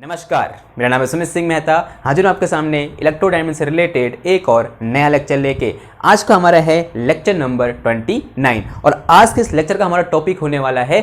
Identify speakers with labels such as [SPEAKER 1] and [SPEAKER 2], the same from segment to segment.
[SPEAKER 1] नमस्कार, मेरा नाम है सुमित सिंह मेहता। हाजिर हूँ आपके सामने इलेक्ट्रोडायनेमिक्स से रिलेटेड एक और नया लेक्चर लेके। आज का हमारा है लेक्चर नंबर 29 और आज के इस लेक्चर का हमारा टॉपिक होने वाला है,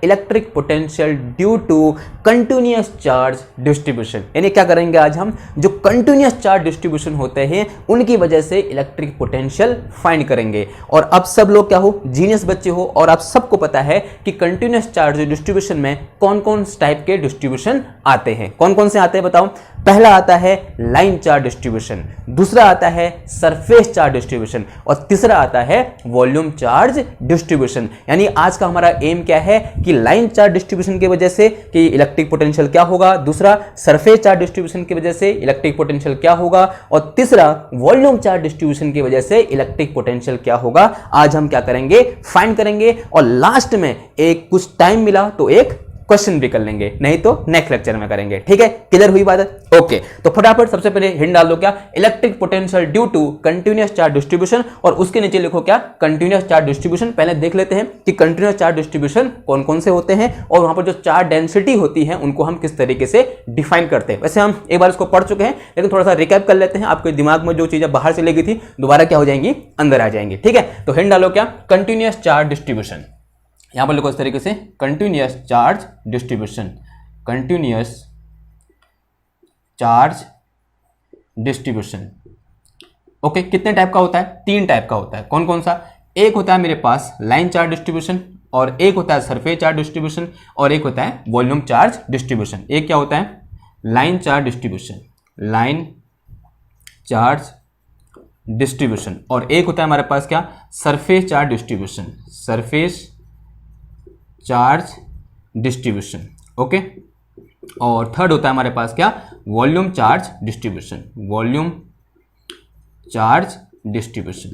[SPEAKER 1] electric potential due to continuous charge distribution. यानी क्या करेंगे आज हम, जो कंटिन्यूअस चार्ज डिस्ट्रीब्यूशन होते हैं उनकी वजह से इलेक्ट्रिक पोटेंशियल फाइंड करेंगे। और अब सब लोग क्या हो, जीनियस बच्चे हो और आप सबको पता है कि कंटिन्यूअस चार्ज डिस्ट्रीब्यूशन में कौन कौन टाइप के डिस्ट्रीब्यूशन आते हैं। कौन कौन से आते हैं बताओ। पहला आता है लाइन चार्ज डिस्ट्रीब्यूशन, दूसरा आता है सरफेस चार्ज डिस्ट्रीब्यूशन और तीसरा आता है वॉल्यूम चार्ज डिस्ट्रीब्यूशन। यानी आज का हमारा एम क्या है कि लाइन चार्ज डिस्ट्रीब्यूशन की वजह से कि इलेक्ट्रिक पोटेंशियल क्या होगा, दूसरा सरफेस चार्ज डिस्ट्रीब्यूशन की वजह से इलेक्ट्रिक पोटेंशियल क्या होगा और तीसरा वॉल्यूम चार्ज डिस्ट्रीब्यूशन की वजह से इलेक्ट्रिक पोटेंशियल क्या होगा। आज हम क्या करेंगे, फाइंड करेंगे और लास्ट में एक कुछ टाइम मिला तो एक क्वेश्चन भी कर लेंगे, नहीं तो नेक्स्ट लेक्चर में करेंगे। ठीक है, क्लियर हुई बात है। ओके, तो फटाफट सबसे पहले हिंट डाल दो क्या, electric potential due to continuous charge distribution और उसके नीचे लिखो क्या, कंटिन्यूअस चार्ज डिस्ट्रीब्यूशन। पहले देख लेते हैं कि कंटिन्यूअस चार्ज डिस्ट्रीब्यूशन कौन कौन से होते हैं और वहां पर जो चार्ज डेंसिटी होती है उनको हम किस तरीके से डिफाइन करते हैं। वैसे हम एक बार इसको पढ़ चुके हैं लेकिन थोड़ा सा रिकैप कर लेते हैं, आपके दिमाग में जो चीजें बाहर से लगी थी दोबारा क्या हो जाएंगी, अंदर आ जाएंगी। ठीक है, तो हिंट डालो क्या, कंटिन्यूअस चार्ज डिस्ट्रीब्यूशन। यहां पर लिखो इस तरीके से, continuous charge distribution, continuous charge distribution. Okay, कितने टाइप का होता है, तीन टाइप का होता है। कौन कौन सा, एक होता है मेरे पास लाइन चार्ज डिस्ट्रीब्यूशन और एक होता है सरफेस चार्ज डिस्ट्रीब्यूशन और एक होता है वॉल्यूम चार्ज डिस्ट्रीब्यूशन। एक क्या होता है, line charge distribution, line charge distribution और एक होता है हमारे पास क्या, surface charge distribution, surface charge distribution. Okay, और थर्ड होता है हमारे पास क्या, volume charge distribution, volume charge distribution.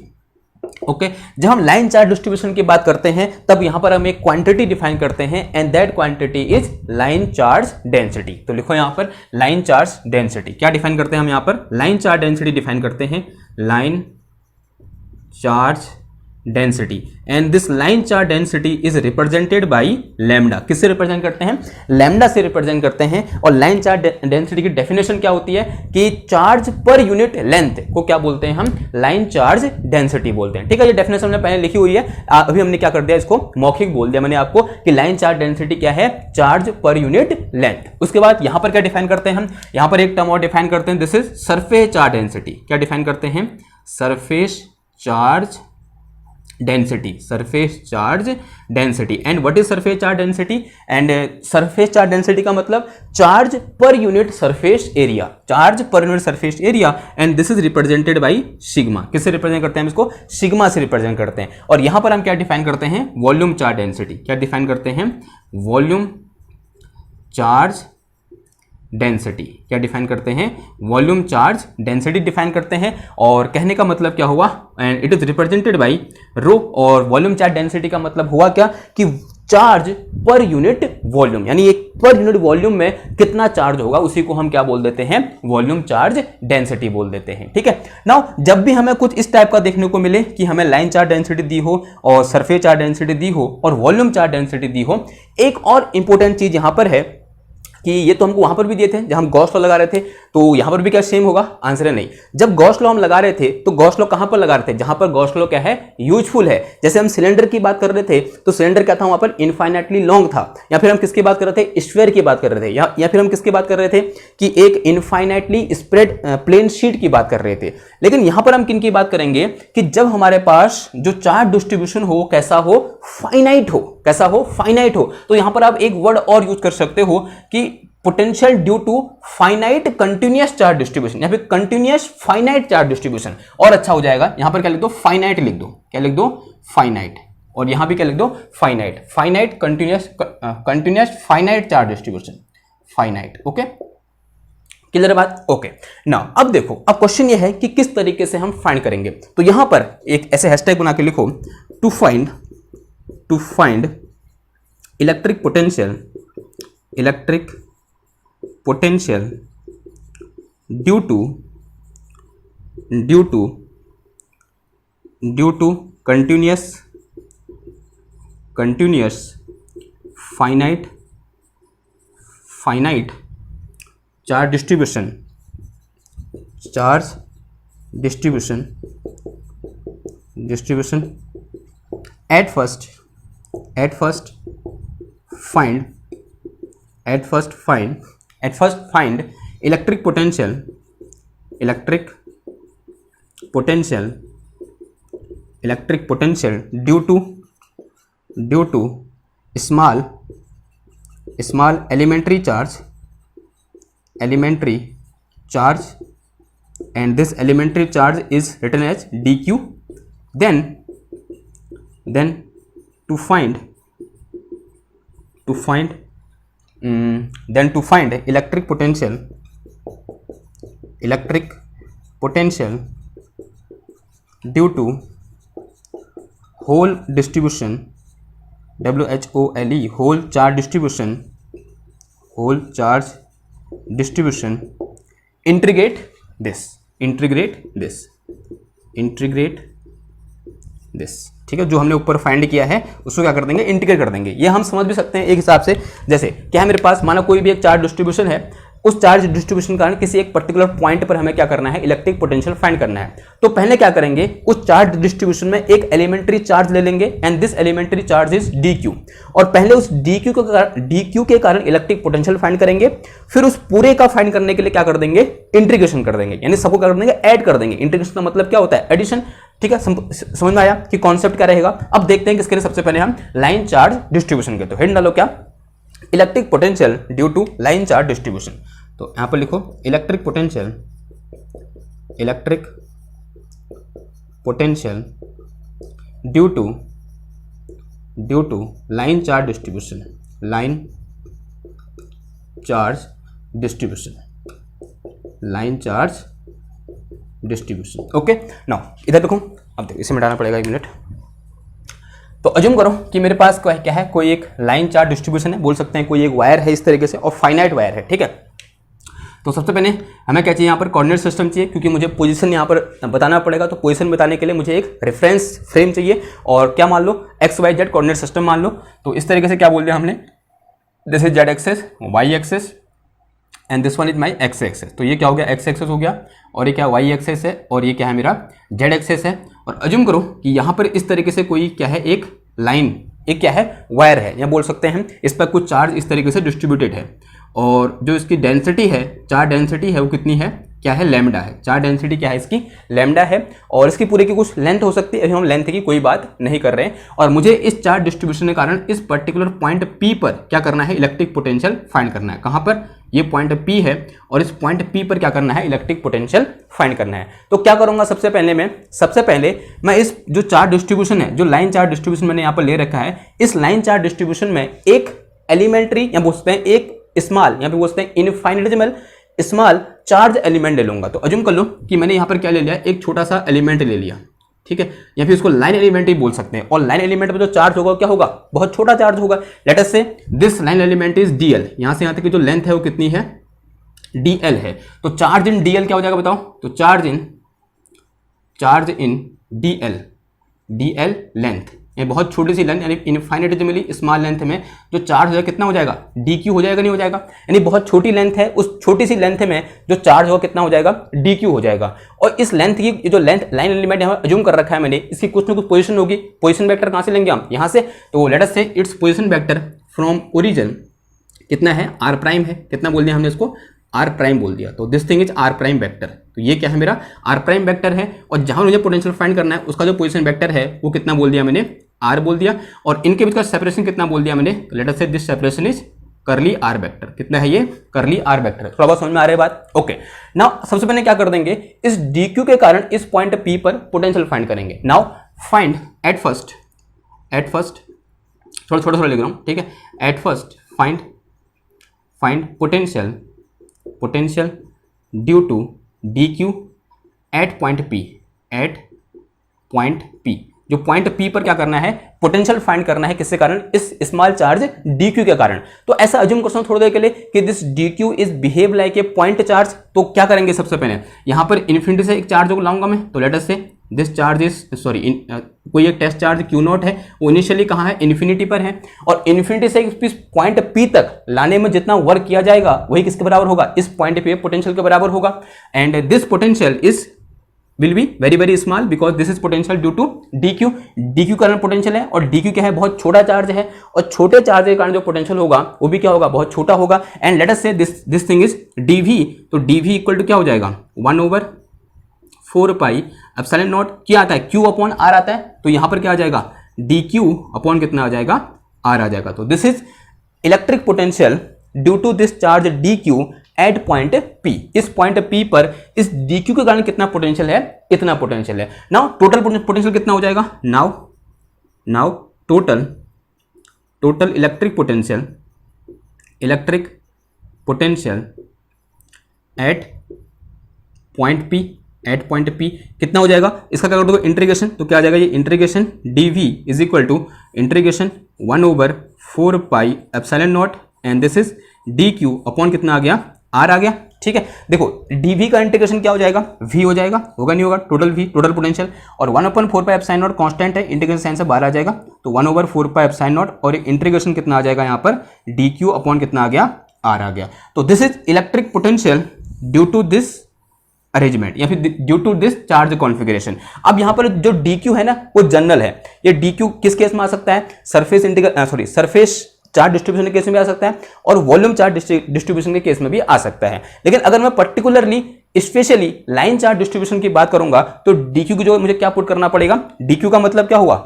[SPEAKER 1] Okay, जब हम लाइन चार्ज डिस्ट्रीब्यूशन की बात करते हैं तब यहां पर हम एक क्वांटिटी डिफाइन करते हैं and that quantity is line charge density. तो लिखो यहां पर लाइन चार्ज डेंसिटी। क्या डिफाइन करते हैं हम यहां पर, लाइन चार्ज डेंसिटी डिफाइन करते हैं, line charge density and this line charge density is represented by lambda. किससे रिप्रेजेंट करते हैं, लैम्डा से रिप्रेजेंट करते हैं। और लाइन चार्ज डेंसिटी की डेफिनेशन क्या होती है कि चार्ज पर यूनिट लेंथ को क्या बोलते हैं हम, लाइन चार्ज डेंसिटी बोलते हैं। ठीक है, ये डेफिनेशन हमने पहले लिखी हुई है, अभी हमने क्या कर दिया, इसको मौखिक बोल दिया मैंने आपको कि लाइन चार्ज डेंसिटी क्या है, चार्ज पर यूनिट लेंथ। उसके बाद यहां पर क्या डिफाइन करते हैं हम, यहां पर एक टर्म और डिफाइन करते हैं, this is surface charge density. क्या डिफाइन करते हैं, surface charge density, surface charge density. And what is surface charge density, and surface charge density का मतलब charge per unit surface area, charge per unit surface area and this is represented by sigma. किससे represent करते हैं हम इसको, sigma से represent करते हैं। और यहां पर हम क्या डिफाइन करते हैं, वॉल्यूम चार्ज डेंसिटी। क्या डिफाइन करते हैं, वॉल्यूम चार्ज डेंसिटी। क्या डिफाइन करते हैं, वॉल्यूम चार्ज डेंसिटी डिफाइन करते हैं। और कहने का मतलब क्या हुआ, and it is represented by rho. और वॉल्यूम चार्ज डेंसिटी का मतलब हुआ क्या कि चार्ज पर यूनिट वॉल्यूम, यानी एक पर यूनिट वॉल्यूम में कितना चार्ज होगा उसी को हम क्या बोल देते हैं, वॉल्यूम चार्ज डेंसिटी बोल देते हैं। ठीक है, नाउ जब भी हमें कुछ इस टाइप का देखने को मिले कि हमें लाइन चार्ज डेंसिटी दी हो और सरफेस चार्ज डेंसिटी दी हो और वॉल्यूम चार्ज डेंसिटी दी हो, एक और इंपॉर्टेंट चीज यहां पर है कि ये तो हमको वहां पर भी दिए थे जब हम गॉस लॉ लगा रहे थे, तो यहां पर भी क्या सेम होगा, आंसर है नहीं। जब गॉस लॉ हम लगा रहे थे तो गॉस लॉ कहां पर लगा रहे थे, जहां पर गॉस लॉ क्या है, यूजफुल है। जैसे हम सिलेंडर की बात कर रहे थे तो सिलेंडर क्या था, वहां पर इनफाइनाइटली लॉन्ग था, या फिर हम किसकी बात कर रहे थे, स्फीयर की बात कर रहे थे, या फिर हम किसकी बात कर रहे थे कि एक इनफाइनाइटली स्प्रेड प्लेन शीट की बात कर रहे थे। लेकिन यहां पर हम किन की बात करेंगे कि जब हमारे पास जो चार्ज डिस्ट्रीब्यूशन हो कैसा हो, फाइनाइट हो, कैसा हो, फाइनाइट हो। तो यहां पर आप एक वर्ड और यूज कर सकते हो कि potential due to finite continuous charge distribution या फिर कंटिन्यूअस फाइनाइट चार्ज डिस्ट्रीब्यूशन, और अच्छा हो जाएगा। यहां पर क्या लिख दो, फाइनाइट लिख दो। क्या लिख दो, फाइनाइट। और यहां भी क्या लिख दो, finite, finite continuous finite charge distribution, finite. Okay, clear बात। ओके, नाउ अब देखो, अब क्वेश्चन ये है कि किस तरीके से हम फाइंड करेंगे। तो यहां पर एक ऐसे हैशटैग बना के लिखो, to find electric potential, electric potential due to continuous finite finite charge distribution at first find electric potential due to small elementary charge and this elementary charge is written as dq. Then to find electric potential due to whole distribution, WHOLE, whole charge distribution, integrate this, ठीक है। जो हमने ऊपर find किया है उसको क्या कर देंगे, इंटीग्रेट कर देंगे। ये हम समझ भी सकते हैं एक हिसाब से, जैसे क्या है मेरे पास, माना कोई भी एक चार्ज डिस्ट्रीब्यूशन है, उस चार्ज डिस्ट्रीब्यूशन के कारण किसी एक पर्टिकुलर पॉइंट पर हमें क्या करना है, इलेक्ट्रिक पोटेंशियल फाइंड करना है। तो पहले क्या करेंगे, उस चार्ज डिस्ट्रीब्यूशन में एक एलिमेंट्री चार्ज ले लेंगे and this elementary charge is dq, और पहले उस dq के कारण इलेक्ट्रिक पोटेंशियल फाइंड करेंगे। फिर उस पूरे का फाइंड करने के लिए क्या कर देंगे, इंटीग्रेशन कर देंगे, यानी सबको क्या कर देंगे, ऐड कर देंगे। इंटीग्रेशन का मतलब क्या होता है, एडिशन, ठीक है। समझ में आया कि कॉन्सेप्ट क्या रहेगा। अब देखते हैं किसके लिए, सबसे पहले हम लाइन चार्ज डिस्ट्रीब्यूशन के। तो हेड डालो क्या, electric potential due to line charge distribution. तो यहां पर लिखो electric potential due to line charge distribution. Okay, now इधर देखो, अब देखो इसे मिटाना पड़ेगा, 1 मिनट। तो अज्यूम करो कि मेरे पास क्या है, कोई एक लाइन चार्ज डिस्ट्रीब्यूशन है, बोल सकते हैं कोई एक वायर है इस तरीके से, और फाइनाइट वायर है, ठीक है। तो सबसे पहले हमें क्या चाहिए, यहाँ पर कोऑर्डिनेट सिस्टम चाहिए, क्योंकि मुझे पोजीशन यहाँ पर बताना पड़ेगा। तो पोजीशन बताने के लिए मुझे एक रेफरेंस फ्रेम चाहिए, और क्या मान लो, XYZ कोऑर्डिनेट सिस्टम मान लो। तो इस तरीके से क्या बोल दिया हमने, this is Z axis, Y axis and this one is my X axis. तो ये क्या हो गया, X एक्सेस हो गया, और ये क्या Y एक्सेस है, और ये क्या है मेरा Z एक्सेस है। और अज्यूम करो कि यहाँ पर इस तरीके से कोई क्या है, एक लाइन, एक क्या है, वायर है, या बोल सकते हैं इस पर कुछ चार्ज इस तरीके से डिस्ट्रीब्यूटेड है, और जो इसकी डेंसिटी है, चार्ज डेंसिटी है, वो कितनी है, क्या है, लैम्डा है। चार्ज डेंसिटी क्या है इसकी, लैम्डा है, और इसकी पूरे की कुछ लेंथ हो सकती है, अभी हम लेंथ की कोई बात नहीं कर रहे हैं। और मुझे इस चार्ज डिस्ट्रीब्यूशन के कारण इस पर्टिकुलर पॉइंट P पर क्या करना है, इलेक्ट्रिक पोटेंशियल फाइंड करना है। कहाँ पर, ये पॉइंट P है, और इस पॉइंट P पर क्या करना है, इलेक्ट्रिक पोटेंशियल फाइंड करना है। तो क्या करूंगा, सबसे पहले मैं इस जो चार्ज डिस्ट्रीब्यूशन है, जो लाइन चार्ज डिस्ट्रीब्यूशन मैंने यहाँ पर ले रखा है, इस लाइन चार्ज डिस्ट्रीब्यूशन में एक एलिमेंट्री, या बोलते हैं एक स्मॉल, यहाँ पे बोलते हैं इनफाइनिटेसिमल स्मॉल चार्ज एलिमेंट ले लूंगा। तो अज्यूम कर लो कि मैंने यहाँ पर क्या ले लिया, एक छोटा सा एलिमेंट ले लिया, ठीक है, या फिर इसको लाइन एलिमेंट ही बोल सकते हैं। और लाइन एलिमेंट में जो चार्ज होगा क्या होगा, बहुत छोटा चार्ज होगा। Let us say this line element is DL, यहां से यहां तक की जो लेंथ है वो कितनी है, DL है। तो चार्ज इन DL क्या हो जाएगा बताओ, तो चार्ज इन DL लेंथ, ये बहुत छोटी सी लेंथ, यानी इनफाइनिटेसिमली स्मॉल लेंथ में जो चार्ज है कितना हो जाएगा, DQ हो जाएगा, नहीं हो जाएगा, यानी बहुत छोटी लेंथ है, उस छोटी सी लेंथ में जो चार्ज होगा कितना हो जाएगा, DQ हो जाएगा। और इस लेंथ की जो लेंथ लाइन एलिमेंट यहाँ अज्यूम कर रखा है मैंने, इसकी कुछ ना कुछ पोजीशन होगी। पोजीशन वेक्टर कहाँ से लेंगे हम, यहाँ से। तो लेट अस से its position vector from origin कितना है, R' है, कितना बोल दिया हमने इसको, R' बोल दिया। तो this thing is R' vector. तो ये क्या है, मेरा R' वेक्टर है, और जहां मुझे पोटेंशियल फाइंड करना है उसका जो पोजीशन वेक्टर है वो कितना बोल दिया मैंने, R बोल दिया। और इनके बीच का सेपरेशन कितना बोल दिया मैंने, late us say this separation is करली R वेक्टर। कितना है ये, करली R वेक्टर। थोड़ा बहुत समझ में आ रहा है बात, ओके। नाउ सबसे पहले क्या कर देंगे, इस DQ के कारण इस पॉइंट P पर पोटेंशियल फाइंड करेंगे। नाउ फाइंड एट फर्स्ट थोड़ा लिख रहा हूं, ठीक है। At first find potential due to DQ at point P जो पॉइंट P पर क्या करना है, पोटेंशियल फाइंड करना है, किसके कारण, इस स्मॉल चार्ज dq के कारण। तो ऐसा अज्यूम करता हूं थोड़ी देर के लिए कि this dq is behave like a point charge. तो क्या करेंगे, सबसे पहले यहां पर इन्फिनिटी से एक चार्ज को लाऊंगा मैं, तो late us say this charge is कोई एक टेस्ट चार्ज Q0 है, वो इनिशियली कहाँ है, इन्फिनिटी पर है, और इन्फिनिटी से इस पॉइंट P तक लाने में जितना वर्क किया जाएगा वही किसके बराबर होगा, इस पॉइंट P पोटेंशियल के बराबर होगा। And this potential is will be very small because this is potential due to dq। dq कारण पोटेंशियल है, और dq क्या है, बहुत छोटा चार्ज है, और छोटे चार्ज के कारण जो पोटेंशियल होगा वो भी क्या होगा, बहुत छोटा होगा। And let us say this thing is dv, तो dv इक्वल टू क्या हो जाएगा, 1/4 पाई एप्सिलॉन नॉट, क्या आता है, q अपॉन r आता है, तो यहां पर क्या आ जाएगा, dq अपॉन कितना आ जाएगा, r आ जाएगा। तो this is electric potential due to this charge dq at point P। इस पॉइंट P पर इस dq के कारण कितना पोटेंशियल है, इतना पोटेंशियल है। नाउ टोटल पोटेंशियल कितना हो जाएगा, now total electric potential at point P कितना हो जाएगा, इसका क्या कर दोगे इंटीग्रेशन, तो क्या आ जाएगा, ये integration dv is equal to integration 1/4 pi epsilon naught, and this is dq upon कितना आ गया, r आ गया। ठीक है, देखो dv का इंटीग्रेशन क्या हो जाएगा, v हो जाएगा, होगा नहीं होगा, टोटल v टोटल पोटेंशियल, और 1/4 पाई एप्सिलॉन नॉट कांस्टेंट है, इंटीग्रेशन साइन से बाहर आ जाएगा, तो 1/4 पाई एप्सिलॉन नॉट, और इंटीग्रेशन कितना आ जाएगा यहाँ पर, dq अपॉन कितना आ गया, r आ गया। तो this is electric potential due to this arrangement या फिर due to this charge configuration. अब यहाँ पर जो dq है ना वो जनरल है, ये dq किस केस में आ सकता है, सरफेस चार्ज डिस्ट्रीब्यूशन के केस में भी आ सकता है, और वॉल्यूम चार्ज डिस्ट्रीब्यूशन के केस में भी आ सकता है। लेकिन अगर मैं particularly specially line charge distribution की बात करूंगा तो dq की जो मुझे क्या पुट करना पड़ेगा, dq का मतलब क्या हुआ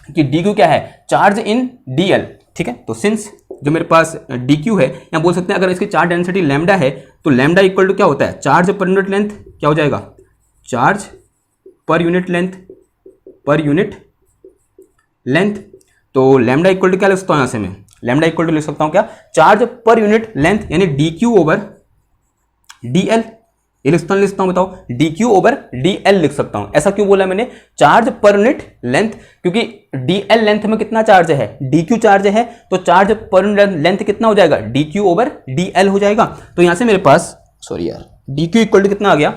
[SPEAKER 1] कि dq क्या है, चार्ज इन dl। ठीक है, तो सिंस जो मेरे पास dq है, या बोल सकते हैं अगर इसकी चार्ज डेंसिटी लैम्डा है तो लैम्डा इक्वल टू क्या होता है, चार्ज पर यूनिट लेंथ, क्या हो जाएगा, चार्ज पर यूनिट लेंथ। तो लैम्डा इक्वल टू क्या लिख सकता हूं, यहां से मैं लैम्डा इक्वल टू लिख सकता हूं क्या, चार्ज पर यूनिट लेंथ, यानी dq ओवर dl, ये लिख सकता हूं, बताओ, dq ओवर dl लिख सकता हूं। ऐसा क्यों बोला मैंने, चार्ज पर यूनिट लेंथ, क्योंकि dl लेंथ में कितना चार्ज है, dq चार्ज है, तो चार्ज पर यूनिट लेंथ कितना हो जाएगा, dq ओवर dl हो जाएगा। तो यहां से मेरे पास dq इक्वल टू कितना आ गया,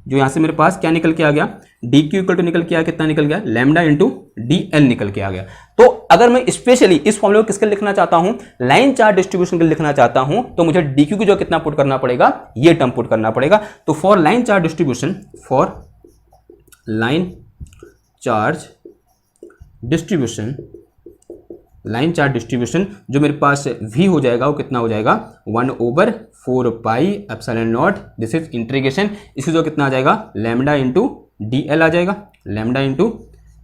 [SPEAKER 1] जो यहां से मेरे पास क्या निकल के आ गया, dq इक्वल टू निकल के आया, कितना निकल गया, लैम्डा इंटू dl निकल के आ गया। तो अगर मैं स्पेशली इस फॉर्मूले को किसके लिखना चाहता हूं, लाइन चार्ज डिस्ट्रीब्यूशन के लिखना चाहता हूं, तो मुझे dq की जो कितना पुट करना पड़ेगा, ये टर्म पुट करना पड़ेगा। तो फॉर लाइन चार्ज डिस्ट्रीब्यूशन जो मेरे पास v हो जाएगा वो कितना हो जाएगा, 1/4 pi epsilon not, this is integration, इसी जो कितना आ जाएगा, लैम्डा इंटू dl आ जाएगा, लैम्डा इंटू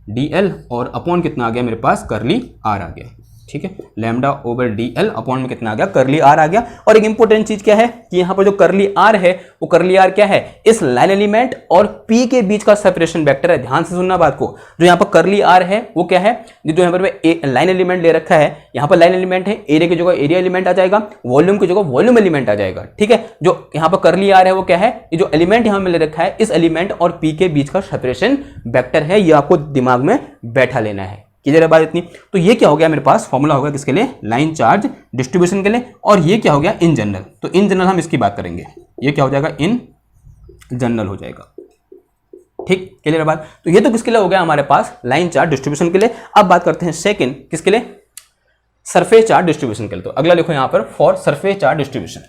[SPEAKER 1] dl, और अपॉन कितना आ गया मेरे पास, करली r आ गया। ठीक है, लैम्डा ओवर dl अपॉन में कितना आ गया, करली r आ गया। और एक इंपॉर्टेंट चीज क्या है कि यहाँ पर जो करली r है वो करली r क्या है, इस लाइन एलिमेंट और p के बीच का सेपरेशन वेक्टर है। ध्यान से सुनना बात को, जो यहाँ पर करली r है वो क्या है, जो यहाँ पर लाइन एलिमेंट ले रखा है, यहाँ पर लाइन एलिमेंट है, एरिया की जगह एरिया एलिमेंट आ जाएगा, वॉल्यूम की जगह वॉल्यूम एलिमेंट आ जाएगा। ठीक है, जो यहाँ पर करली r है वो क्या है, ये जो एलिमेंट यहाँ में ले रखा है, इस एलिमेंट और p के बीच का सेपरेशन वेक्टर है, ये आपको दिमाग में बैठा लेना है। क्लियर है बात इतनी। तो ये क्या हो गया मेरे पास, फॉर्मूला होगा किसके लिए, लाइन चार्ज डिस्ट्रीब्यूशन के लिए, और ये क्या हो गया, इन जनरल। तो इन जनरल हम इसकी बात करेंगे, ये क्या हो जाएगा, इन जनरल हो जाएगा। ठीक, क्लियर है बात। तो ये तो किसके लिए हो गया हमारे पास, लाइन चार्ज डिस्ट्रीब्यूशन के लिए। अब बात करते हैं सेकंड, किसके लिए, सरफेस चार्ज डिस्ट्रीब्यूशन के लिए। तो अगला लिखो यहां पर, for surface charge distribution,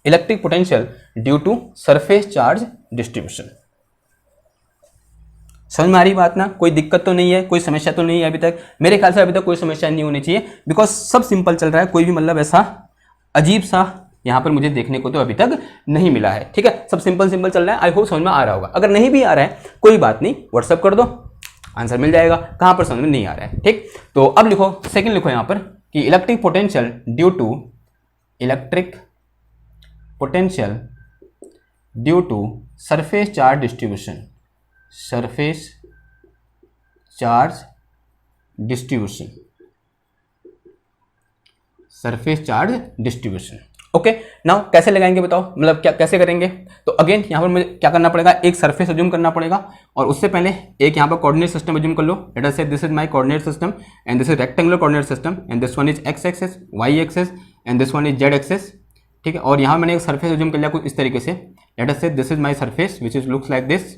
[SPEAKER 1] electric potential due to surface charge distribution. समझ में आ रही बात ना, कोई दिक्कत तो नहीं है, कोई समस्या तो नहीं है अभी तक, मेरे ख्याल से अभी तक कोई समस्या नहीं होनी चाहिए, बिकॉज सब सिंपल चल रहा है, कोई भी मतलब ऐसा अजीब सा यहाँ पर मुझे देखने को तो अभी तक नहीं मिला है। ठीक है, सब सिंपल चल रहा है। आई होप समझ में आ रहा होगा, अगर नहीं भी आ रहा है कोई बात नहीं, व्हाट्सअप कर दो, आंसर मिल जाएगा, कहाँ पर समझ में नहीं आ रहा है। ठीक, तो अब लिखो सेकेंड, लिखो यहाँ पर कि electric potential due to surface charge distribution, surface charge distribution. Okay now कैसे लगाएंगे बताओ, मतलब क्या कैसे करेंगे। तो अगेन यहाँ पर मुझे क्या करना पड़ेगा, एक सरफेस अज्यूम करना पड़ेगा और उससे पहले एक यहाँ पर कोऑर्डिनेट सिस्टम अज्यूम कर लो। Let us say this is my coordinate system and this is rectangular coordinate system and this one is x axis, y axis and this one is z axis. ठीक है, और यहाँ मैंने एक surface assume कर लिया कुछ इस तरीके से। Late us say this is my surface which is looks like this.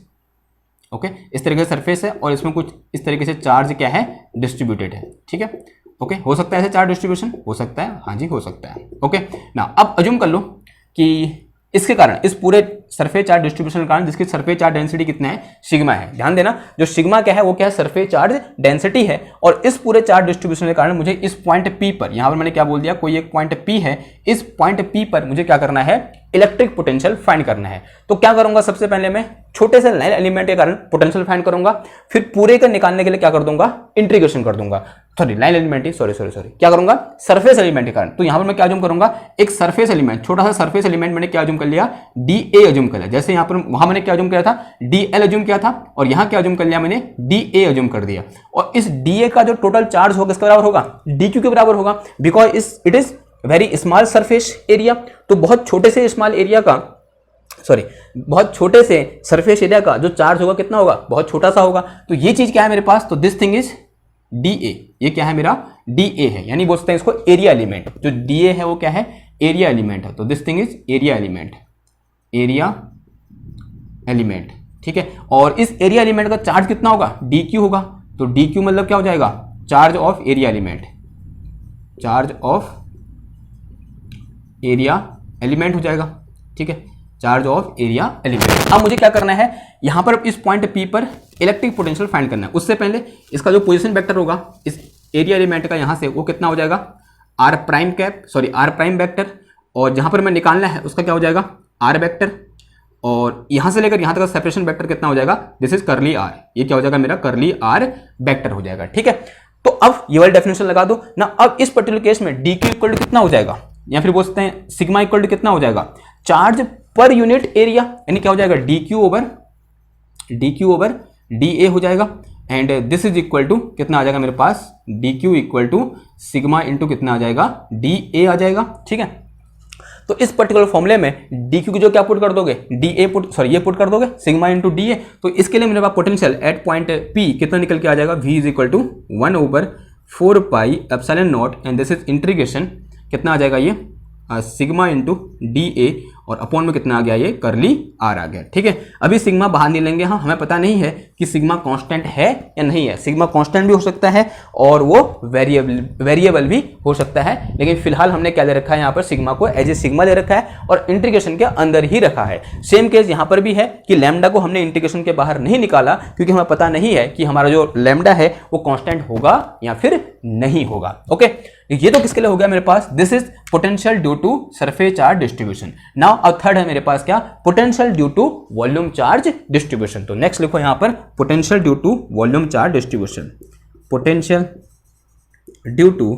[SPEAKER 1] Okay, इस तरीके से सरफेस है और इसमें कुछ इस तरीके से चार्ज क्या है, डिस्ट्रीब्यूटेड है। ठीक है, ओके हो सकता है ऐसे चार्ज डिस्ट्रीब्यूशन, हो सकता है, हाँ जी हो सकता है। ओके ना, अब अज्यूम कर लो कि इसके कारण, इस पूरे सरफेस चार्ज डिस्ट्रीब्यूशन के कारण जिसकी सरफेस चार्ज डेंसिटी कितना है, सिग्मा है। ध्यान देना, जो सिग्मा क्या है वो क्या है, सरफेस चार्ज डेंसिटी है। और इस पूरे चार्ज डिस्ट्रीब्यूशन के कारण मुझे इस पॉइंट P पर, यहां पर मैंने क्या बोल दिया, कोई एक पॉइंट P है, इस पॉइंट P पर मुझे क्या करना है, इलेक्ट्रिक पोटेंशियल फाइंड करना है। तो क्या करूंगा, सबसे पहले मैं छोटे से लाइन एलिमेंट के कारण पोटेंशियल फाइंड करूंगा, फिर पूरे का निकालने के लिए क्या कर दूंगा, इंटीग्रेशन कर दूंगा। सॉरी लाइन एलिमेंट ही, सॉरी क्या करूंगा, सरफेस एलिमेंट के कारण। तो यहां पर मैं क्या अज्यूम करूंगा, एक सरफेस एलिमेंट, छोटा सा सरफेस एलिमेंट मैंने क्या अज्यूम कर लिया, DA अज्यूम कर लिया। जैसे यहां पर, वहां मैंने क्या अज्यूम किया था, DL अज्यूम किया था, और यहां क्या अज्यूम कर लिया मैंने, DA अज्यूम कर दिया। और इस DA का जो टोटल चार्ज होगा किसके बराबर होगा, DQ के बराबर होगा, because it is very small surface area. तो बहुत छोटे से स्मॉल एरिया का, सॉरी बहुत छोटे से सरफेस एरिया का जो चार्ज होगा कितना होगा, बहुत छोटा सा होगा। तो ये चीज क्या है मेरे पास, तो दिस थिंग इज DA, ये क्या है मेरा, DA है, यानी बोलते हैं इसको एरिया एलिमेंट। जो DA है वो क्या है, एरिया एलिमेंट है। तो this thing is area element, area element. ठीक है, और इस एरिया एलिमेंट का चार्ज कितना होगा, DQ होगा। तो DQ मतलब क्या हो जाएगा, charge of area element, charge of area element हो जाएगा। ठीक है, चार्ज ऑफ एरिया एलिमेंट। अब मुझे क्या करना है, यहां पर इस पॉइंट P पर इलेक्ट्रिक पोटेंशियल फाइंड करना है। उससे पहले इसका जो पोजीशन वेक्टर होगा इस एरिया एलिमेंट का, यहां से वो कितना हो जाएगा, R prime cap, sorry R prime vector, और जहां पर मैं निकालना है उसका क्या हो जाएगा, R वेक्टर, और यहां से लेकर यहां तक का सेपरेशन वेक्टर कितना हो जाएगा, दिस इज करली R। ये क्या हो जाएगा, मेरा करली R वेक्टर हो जाएगा। ठीक है, तो अब ये वाली डेफिनेशन लगा दो ना। अब इस पर्टिकुलर केस में DQ इक्वल टू कितना हो जाएगा, या फिर बोलते हैं सिग्मा इक्वल टू कितना हो जाएगा, चार्ज पर यूनिट एरिया, यानी क्या हो जाएगा, DQ ओवर DA हो जाएगा। And this is equal to कितना आ जाएगा मेरे पास, DQ equal to sigma into कितना आ जाएगा, DA आ जाएगा। ठीक है, तो इस पर्टिकुलर फॉर्मूले में DQ की जो क्या पुट कर दोगे, DA पुट, सॉरी ये पुट कर दोगे, सिग्मा इंटू DA। तो इसके लिए मेरे पास पोटेंशियल एट पॉइंट P कितना निकल के आ जाएगा, V is equal to 1/4 pi epsilon naught, and this is integration कितना आ जाएगा, ये सिग्मा इंटू DA, और अपॉन में कितना आ गया, ये करली R आ गया। ठीक है, अभी सिग्मा बाहर नहीं लेंगे, हाँ हमें पता नहीं है कि सिग्मा कांस्टेंट है या नहीं है। सिग्मा कांस्टेंट भी हो सकता है और वो वेरिएबल भी हो सकता है, लेकिन फिलहाल हमने क्या ले रखा है, यहाँ पर सिग्मा को एज ए सिग्मा ले रखा है और इंटीग्रेशन के अंदर ही रखा है। सेम केस यहाँ पर भी है कि लैम्डा को हमने इंटीग्रेशन के बाहर नहीं निकाला, क्योंकि हमें पता नहीं है कि हमारा जो लैम्डा है वो कांस्टेंट होगा या फिर नहीं होगा। ओके, ये तो किसके लिए हो गया मेरे पास, this is potential due to surface charge distribution. Now अब थर्ड है मेरे पास क्या, potential due to volume charge distribution. तो नेक्स्ट लिखो यहां पर potential due to volume charge distribution, potential due to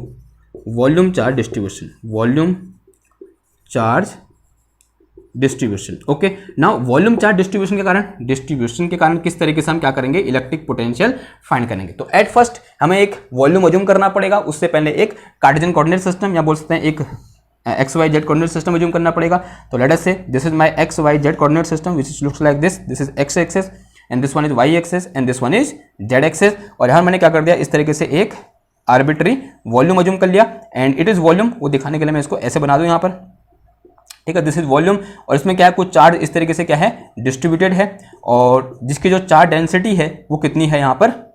[SPEAKER 1] volume charge distribution, volume charge distribution. Okay, now volume charge distribution के कारण किस तरीके से हम क्या करेंगे, इलेक्ट्रिक पोटेंशियल फाइंड करेंगे। तो एट फर्स्ट हमें एक वॉल्यूम अज्यूम करना पड़ेगा, उससे पहले एक कार्टेशियन कोऑर्डिनेट सिस्टम या बोल सकते हैं एक XYZ कोऑर्डिनेट सिस्टम अज्यूम करना पड़ेगा। तो late us say this is my XYZ coordinate system which looks like this, this is X axis and this one is Y axis and this one is Z axis. और यहां मैंने क्या कर दिया, इस तरीके से एक आर्बिट्री वॉल्यूम अज्यूम कर लिया, एंड इट इज वॉल्यूम, वो दिखाने के लिए मैं इसको ऐसे बना दूं यहां पर। ठीक है, दिस इज वॉल्यूम, और इसमें क्या है, कुछ चार्ज इस तरीके से क्या है, डिस्ट्रीब्यूटेड है, और जिसकी जो चार्ज डेंसिटी है वो कितनी है, यहाँ पर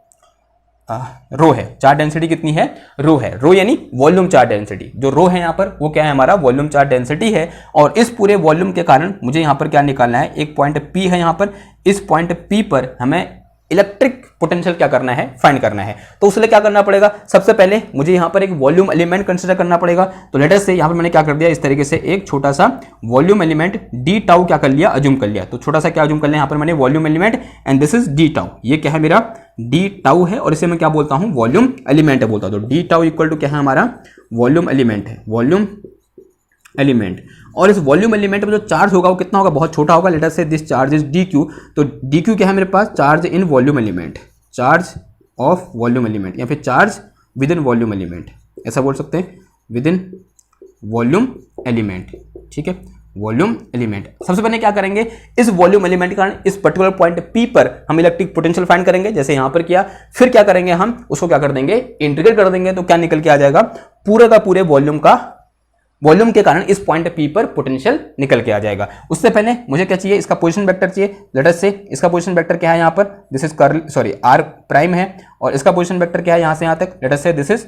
[SPEAKER 1] रो है। चार्ज डेंसिटी कितनी है, रो है, रो यानी वॉल्यूम चार्ज डेंसिटी। जो रो है यहाँ पर वो क्या है, हमारा वॉल्यूम चार्ज डेंसिटी है। और इस पूरे वॉल्यूम के कारण मुझे यहाँ पर क्या निकालना है, एक पॉइंट P है यहाँ पर, इस पॉइंट P पर हमें इलेक्ट्रिक पोटेंशियल क्या करना है, फाइंड करना है। तो उसके लिए क्या करना पड़ेगा, सबसे पहले मुझे यहाँ पर एक वॉल्यूम एलिमेंट कंसीडर करना पड़ेगा। तो लेट अस से यहाँ पर मैंने क्या कर दिया, इस तरीके से एक छोटा सा वॉल्यूम एलिमेंट d टाउ क्या कर लिया, अज्यूम कर लिया। तो छोटा सा क्या अज्यूम कर लिया यहाँ पर मैंने, volume element, and this is d tau. ये क्या है मेरा d टाउ है, और इसे मैं क्या बोलता हूँ, वॉल्यूम एलिमेंट है बोलता हूँ। तो d टाउ इक्वल टू क्या है हमारा, वॉल्यूम एलिमेंट है, वॉल्यूम एलिमेंट। और इस वॉल्यूम एलिमेंट में जो चार्ज होगा वो कितना होगा, बहुत छोटा होगा। Let us say this charge is DQ। तो DQ क्या है मेरे पास, charge in volume element, charge of volume element, या फिर charge within volume element, ऐसा बोल सकते हैं, विद इन वॉल्यूम एलिमेंट, ठीक है, वॉल्यूम एलिमेंट। सबसे पहले क्या करेंगे, इस वॉल्यूम एलिमेंट के कारण इस पर्टिकुलर पॉइंट P पर हम इलेक्ट्रिक पोटेंशियल फाइंड करेंगे, जैसे यहां पर किया। फिर क्या करेंगे, हम उसको क्या कर देंगे, इंटीग्रेट कर देंगे, तो क्या निकल के आ जाएगा, पूरे का पूरे वॉल्यूम के कारण इस पॉइंट P पर पोटेंशियल निकल के आ जाएगा। उससे पहले मुझे क्या चाहिए, इसका पोजीशन वेक्टर चाहिए। लेट अस से इसका पोजीशन वेक्टर क्या है यहाँ पर, दिस इज r प्राइम है, और इसका पोजीशन वेक्टर क्या है यहाँ से यहाँ तक, late us say this is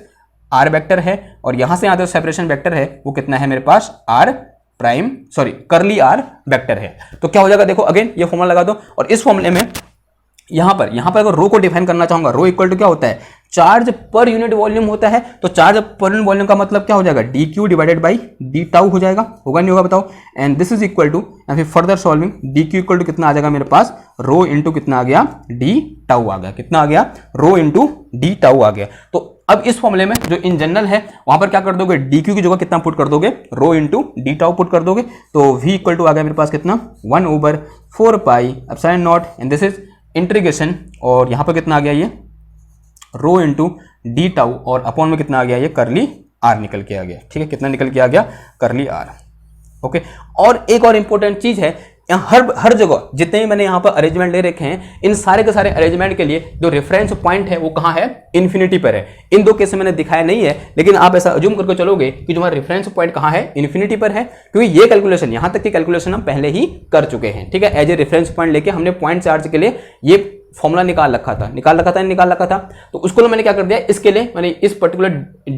[SPEAKER 1] r vector है, और यहाँ से यहाँ तक सेपरेशन वेक्टर है वो कितना है मेरे पास, r prime curly r vector है। तो क्या हो जाएगा, देखो अगेन ये फॉर्मूला लगा दो, और इस फॉर्मूले में यहां पर अगर रो को डिफाइन करना चाहूंगा, रो इक्वल टू क्या होता है, चार्ज पर यूनिट वॉल्यूम होता है। तो चार्ज पर यूनिट वॉल्यूम का मतलब क्या हो जाएगा, dq divided by d tau हो जाएगा, होगा नहीं होगा बताओ। And this is equal to, या फिर further solving, dq equal to कितना आ जाएगा मेरे पास, रो इंटू कितना आ गया, डी टाउ आ गया, कितना आ गया, रो इंटू डी टाउ आ गया। तो अब इस फॉर्मूले में जो इन जनरल है वहां पर क्या कर दोगे, dq की जगह कितना पुट कर दोगे, rho into D tau put कर दोगे। तो v इक्वल टू आ गया मेरे पास कितना, 1/4 pi epsilon naught, and this is integration, और यहां पर कितना आ गया, ये रो इंटू डी टाउ, और अपॉन में कितना आ गया, ये करली आर निकल के आ गया, ठीक है, कितना निकल के आ गया, करली आर। ओके, और एक और इंपॉर्टेंट चीज है, हर जगह जितने मैंने यहाँ पर अरेंजमेंट ले रखे हैं, इन सारे के सारे अरेंजमेंट के लिए जो रेफरेंस पॉइंट है वो कहाँ है, इन्फिनिटी पर है। इन दो केस में मैंने दिखाया नहीं है, लेकिन आप ऐसा अज्यूम करके चलोगे कि जो हमारा रेफरेंस पॉइंट कहाँ है, इन्फिनिटी पर है, क्योंकि ये कैलकुलेशन, यहाँ तक की कैलकुलेशन हम पहले ही कर चुके हैं, ठीक है। एज ए रेफरेंस पॉइंट लेके हमने पॉइंट चार्ज के लिए ये फॉर्मूला निकाल रखा था। तो उसको मैंने क्या कर दिया, इसके लिए मैंने इस पर्टिकुलर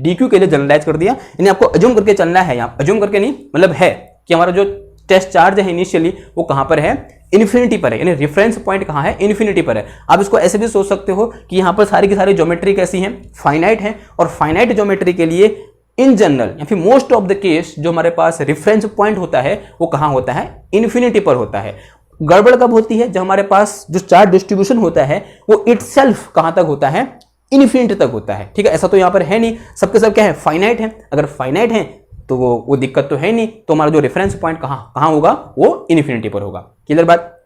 [SPEAKER 1] dq के लिए जनरलाइज कर दिया। यानी आपको अज्यूम करके चलना है, यहाँ अज्यूम करके नहीं, मतलब है कि हमारा जो टेस्ट चार्ज है इनिशियली वो कहां पर है, इन्फिनिटी पर है, यानी रेफरेंस पॉइंट कहां है, इन्फिनिटी पर है। आप इसको ऐसे भी सोच सकते हो कि यहां पर सारी की सारी ज्योमेट्री कैसी है, फाइनाइट है, और फाइनाइट ज्योमेट्री के लिए इन जनरल या फिर मोस्ट ऑफ द केस जो हमारे पास रेफरेंस पॉइंट होता है वो कहां होता है, इन्फिनिटी पर होता है। गड़बड़ कब होती है, जब हमारे पास जो चार्ज डिस्ट्रीब्यूशन होता है वो इटसेल्फ कहां तक होता है, इन्फिनिटी तक होता है, ठीक है। ऐसा तो यहां पर है नहीं, सबके सब क्या है, फाइनाइट है। अगर फाइनाइट है तो वो दिक्कत तो है नहीं, तो हमारा जो रेफरेंस पॉइंट कहां होगा, वो इन्फिनिटी पर होगा। क्लियर बात,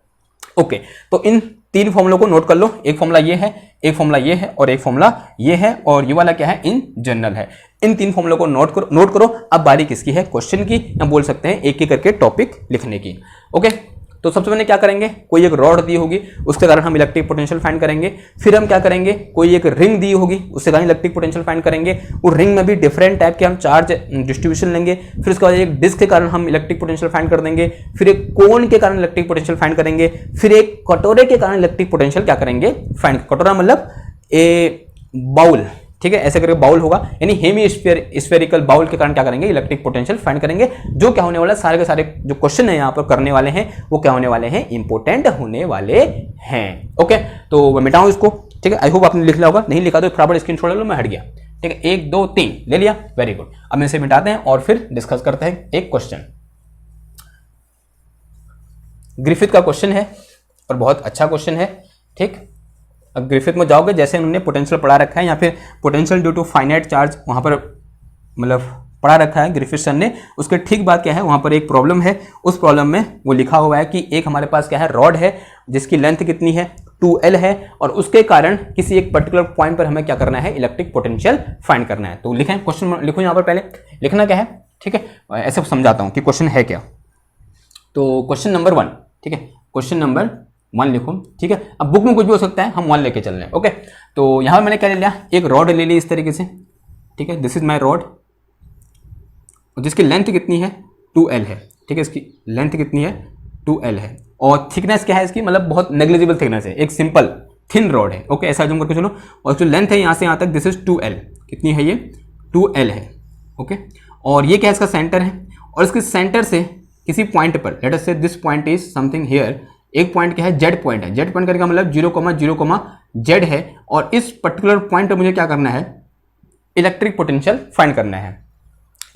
[SPEAKER 1] ओके। तो इन तीन फॉर्मूलों को नोट कर लो, एक फॉर्मूला ये है, एक फॉर्मूला ये है, और एक फॉर्मूला ये है, और ये वाला क्या है, इन जनरल है। इन तीन फॉर्मूलों को नोट करो। अब बारी किसकी है, क्वेश्चन की, या बोल सकते हैं एक एक करके टॉपिक लिखने की। ओके, तो सबसे पहले क्या करेंगे, कोई एक रॉड दी होगी उसके कारण हम इलेक्ट्रिक पोटेंशियल फाइंड करेंगे। फिर हम क्या करेंगे, कोई एक रिंग दी होगी उससे कारण इलेक्ट्रिक पोटेंशियल फाइंड करेंगे। वो रिंग में भी डिफरेंट टाइप के हम चार्ज डिस्ट्रीब्यूशन लेंगे। फिर उसके बाद एक डिस्क के कारण हम इलेक्ट्रिक पोटेंशियल फाइंड कर देंगे। फिर एक कोन के कारण इलेक्ट्रिक पोटेंशियल फाइंड करेंगे। फिर एक कटोरे के कारण इलेक्ट्रिक पोटेंशियल क्या करेंगे, फाइंड। कटोरा मतलब ए बाउल, ठीक है, ऐसे करके बाउल होगा, यानी हेमी स्फेरिकल बाउल के कारण क्या करेंगे, इलेक्ट्रिक पोटेंशियल फाइंड करेंगे। जो क्या होने वाला है, सारे के सारे जो क्वेश्चन है यहाँ पर करने वाले हैं वो क्या होने वाले हैं, इंपॉर्टेंट होने वाले हैं। ओके, तो मैं मिटाऊं इसको, ठीक है। आई होप आपने लिख लिया होगा, नहीं लिखा तो फटाफट स्क्रीनशॉट ले लो, मैं हट गया, ठीक है। 1 2 3 ले लिया, वेरी गुड। अब इसे मिटाते हैं और फिर डिस्कस करते हैं एक क्वेश्चन। ग्रिफिथ का क्वेश्चन है और बहुत अच्छा क्वेश्चन है, ठीक। अब ग्रिफिथ में जाओगे, जैसे उन्होंने पोटेंशियल पढ़ा रखा है, या फिर potential due to finite charge वहां पर मतलब पढ़ा रखा है ग्रिफिथ सर ने। उसके ठीक बात क्या है, वहां पर एक प्रॉब्लम है, उस प्रॉब्लम में वो लिखा हुआ है कि एक हमारे पास क्या है, रॉड है जिसकी लेंथ कितनी है, 2L है, और उसके कारण किसी एक पर्टिकुलर पॉइंट पर हमें क्या करना है, इलेक्ट्रिक पोटेंशियल फाइंड करना है। तो लिखें, क्वेश्चन लिखो यहाँ पर, पहले लिखना क्या है, ठीक है। ऐसे समझाता हूँ कि क्वेश्चन है क्या। तो क्वेश्चन नंबर 1, ठीक है, क्वेश्चन नंबर 1 लिखो, ठीक है। अब बुक में कुछ भी हो सकता है, हम 1 लेके चल रहे हैं। ओके, तो यहां मैंने क्या ले लिया, एक रॉड ले ली इस तरीके से, ठीक है। दिस इज माय रॉड, जिसकी लेंथ कितनी है, 2L है, ठीक है। इसकी लेंथ कितनी है, 2L है, और थिकनेस क्या है इसकी, मतलब बहुत नेग्लिजिबल थिकनेस है, एक सिंपल थिन रॉड है। ओके, ऐसा अज्यूम करके चलो। और जो लेंथ है यहां से यहां तक, दिस इज 2L, कितनी है ये, 2L है। ओके, और ये क्या है, इसका सेंटर है, और इसके सेंटर से किसी पॉइंट पर, late us say this point is something here, एक पॉइंट क्या है, जेड पॉइंट है। जेड पॉइंट का मतलब 0,0,z है, और इस पर्टिकुलर पॉइंट पर मुझे क्या करना है, इलेक्ट्रिक पोटेंशियल फाइंड करना है।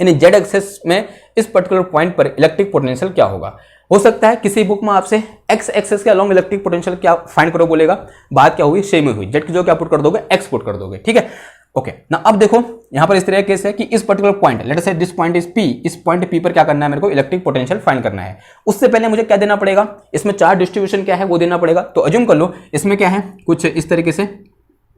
[SPEAKER 1] यानी जेड एक्सेस में इस पर्टिकुलर पॉइंट पर इलेक्ट्रिक पोटेंशियल क्या होगा। हो सकता है किसी बुक में आपसे एक्स एक्सेस के अलोंग इलेक्ट्रिक पोटेंशियल क्या फाइंड करो बोलेगा, बात क्या हुई, सेम ही हुई, जेड की जो क्या पुट कर दोगे, एक्स पुट कर दोगे, ठीक है। ओके ना, अब देखो यहां पर इस तरह केस है कि इस particular point, late us say this point is P, इस पॉइंट P पर क्या करना है, मेरे को इलेक्ट्रिक पोटेंशियल फाइंड करना है। उससे पहले मुझे क्या देना पड़ेगा, इसमें चार्ज डिस्ट्रीब्यूशन क्या है वो देना पड़ेगा। तो अज्यूम कर लो इसमें क्या है, कुछ इस तरीके से